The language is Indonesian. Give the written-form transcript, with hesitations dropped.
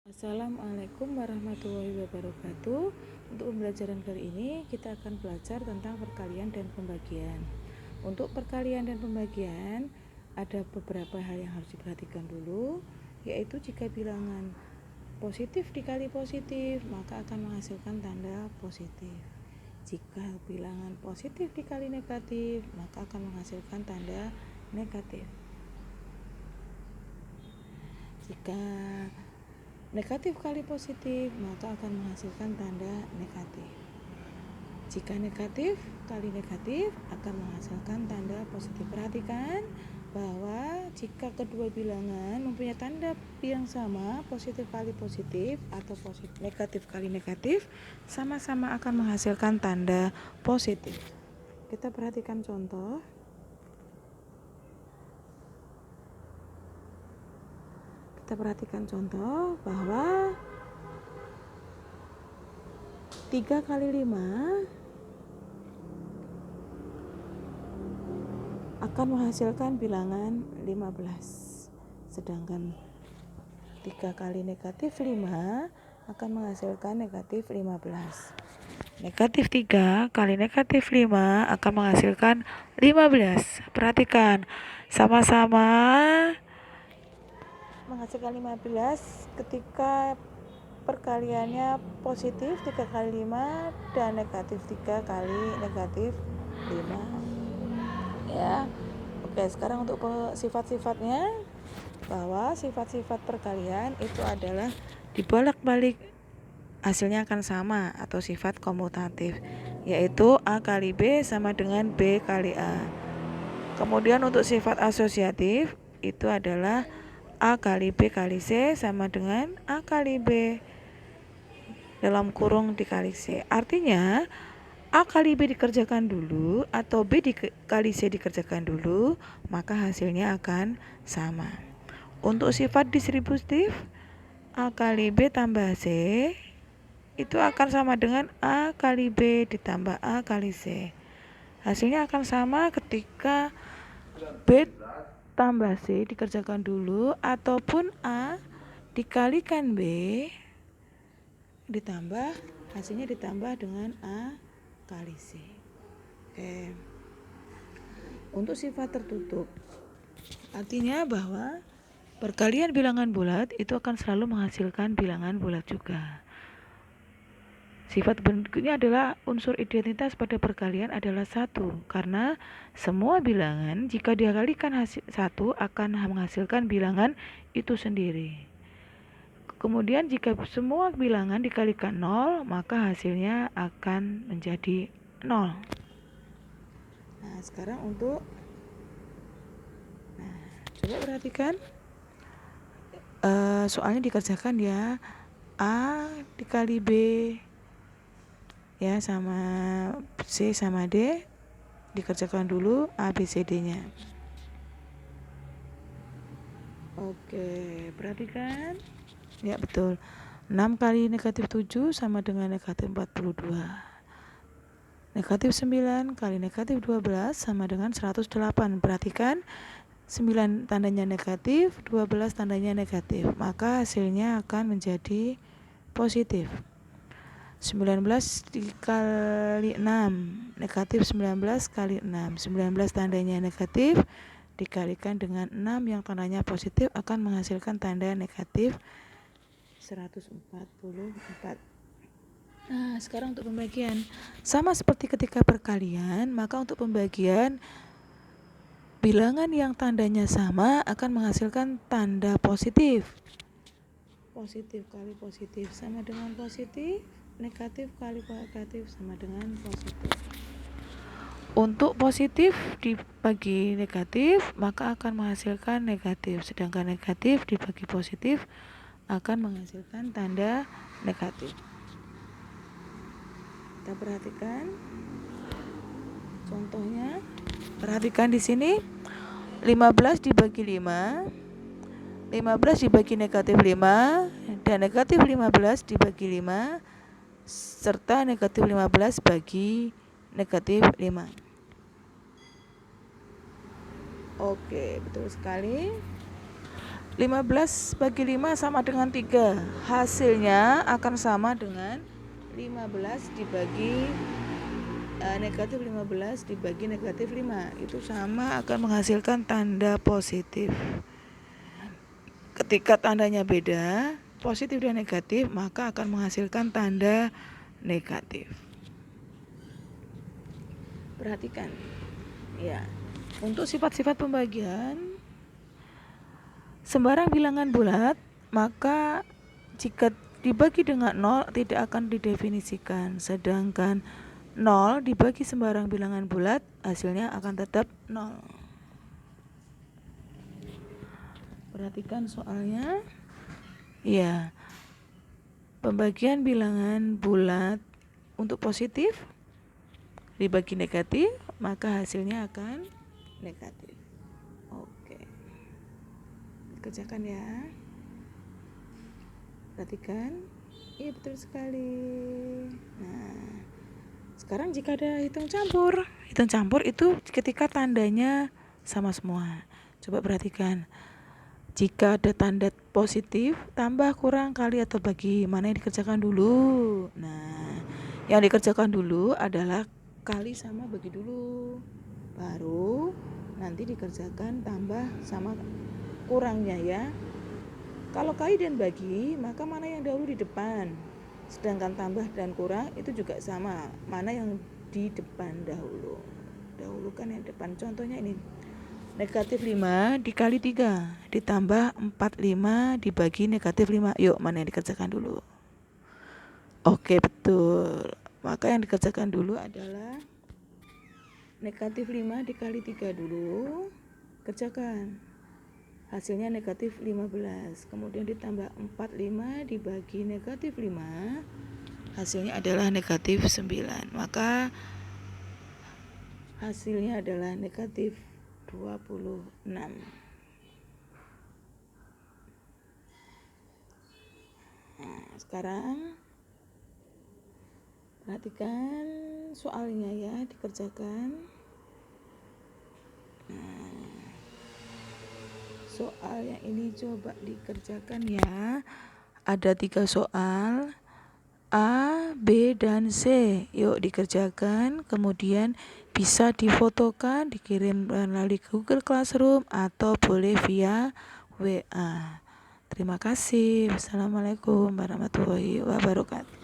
Assalamualaikum warahmatullahi wabarakatuh. Untuk pembelajaran kali ini kita akan belajar tentang perkalian dan pembagian. Untuk perkalian dan pembagian ada beberapa hal yang harus diperhatikan dulu, yaitu jika bilangan positif dikali positif maka akan menghasilkan tanda positif. Jika bilangan positif dikali negatif maka akan menghasilkan tanda negatif. Jika negatif kali positif maka akan menghasilkan tanda negatif. Jika negatif kali negatif akan menghasilkan tanda positif. Perhatikan bahwa jika kedua bilangan mempunyai tanda yang sama, positif kali positif atau negatif kali negatif, sama-sama akan menghasilkan tanda positif. Kita perhatikan contoh. Kita perhatikan contoh bahwa 3 kali 5 akan menghasilkan bilangan 15. Sedangkan 3 kali negatif 5 akan menghasilkan negatif 15. Negatif 3 kali negatif 5 akan menghasilkan 15. Perhatikan, sama-sama menghasilkan 15 ketika perkaliannya positif 3 kali 5 dan negatif 3 kali negatif 5 ya. Oke, sekarang untuk sifat-sifatnya, bahwa sifat-sifat perkalian itu adalah dibolak-balik hasilnya akan sama atau sifat komutatif, yaitu A kali B sama dengan B kali A. Kemudian untuk sifat asosiatif itu adalah A kali B kali C sama dengan A kali B dalam kurung dikali C. Artinya A kali B dikerjakan dulu atau B kali C dikerjakan dulu, maka hasilnya akan sama. Untuk sifat distributif, A kali B tambah C itu akan sama dengan A kali B ditambah A kali C. Hasilnya akan sama ketika B tambah C dikerjakan dulu ataupun A dikalikan B ditambah, hasilnya ditambah dengan A kali C. Oke. Untuk sifat tertutup, artinya bahwa perkalian bilangan bulat itu akan selalu menghasilkan bilangan bulat juga. Sifat berikutnya adalah unsur identitas pada perkalian adalah 1, karena semua bilangan jika dikalikan 1 akan menghasilkan bilangan itu sendiri. Kemudian jika semua bilangan dikalikan 0 maka hasilnya akan menjadi 0. Nah, sekarang coba perhatikan soalnya dikerjakan ya. A dikali B ya sama C sama D, dikerjakan dulu A B C D nya. Oke, perhatikan ya, betul. 6 kali negatif 7 sama dengan negatif 42. Negatif 9 kali negatif 12 sama dengan 108. Perhatikan, 9 tandanya negatif, 12 tandanya negatif, maka hasilnya akan menjadi positif. 19 dikali 6, negatif 19 kali 6, 19 tandanya negatif dikalikan dengan 6 yang tandanya positif akan menghasilkan tanda negatif 144. Nah, sekarang untuk pembagian, sama seperti ketika perkalian, maka untuk pembagian bilangan yang tandanya sama akan menghasilkan tanda positif. Positif kali positif sama dengan positif, negatif kali negatif sama dengan positif. Untuk positif dibagi negatif maka akan menghasilkan negatif, sedangkan negatif dibagi positif akan menghasilkan tanda negatif. Kita perhatikan contohnya. Perhatikan di sini 15 dibagi 5, 15 dibagi negatif 5 dan negatif 15 dibagi 5 serta negatif 15 bagi negatif 5. Oke, betul sekali. 15 bagi 5 sama dengan 3. Hasilnya akan sama dengan 15 dibagi negatif 15 dibagi negatif 5. Itu sama akan menghasilkan tanda positif. Ketika tandanya beda, positif dan negatif, maka akan menghasilkan tanda negatif. Perhatikan. Ya. Untuk sifat-sifat pembagian, sembarang bilangan bulat, maka jika dibagi dengan 0 tidak akan didefinisikan. Sedangkan 0 dibagi sembarang bilangan bulat, hasilnya akan tetap 0. Perhatikan soalnya. Ya. Pembagian bilangan bulat untuk positif dibagi negatif, maka hasilnya akan negatif. Oke. Kerjakan ya. Perhatikan. Iya, betul sekali. Nah, sekarang jika ada hitung campur. Hitung campur itu ketika tandanya sama semua. Coba perhatikan. Jika ada tanda positif, tambah, kurang, kali, atau bagi, mana yang dikerjakan dulu? Nah, yang dikerjakan dulu adalah kali sama bagi dulu. Baru nanti dikerjakan tambah sama kurangnya ya. Kalau kali dan bagi, maka mana yang dahulu di depan. Sedangkan tambah dan kurang itu juga sama. Mana yang di depan dahulu. Dahulu kan yang depan. Contohnya ini. Negatif 5 dikali 3 ditambah 45 dibagi negatif 5. Yuk, mana yang dikerjakan dulu? Oke, betul. Maka yang dikerjakan dulu adalah negatif 5 dikali 3 dulu. Kerjakan. Hasilnya negatif 15. Kemudian ditambah 45 dibagi negatif 5. Hasilnya adalah negatif 9. Maka hasilnya adalah negatif 26. Nah, sekarang perhatikan soalnya ya, dikerjakan. Nah, soal yang ini coba dikerjakan ya. Ada 3 soal, A, B, dan C. Yuk dikerjakan. Kemudian bisa difotokan, dikirim melalui Google Classroom atau boleh via WA. Terima kasih. Wassalamualaikum warahmatullahi wabarakatuh.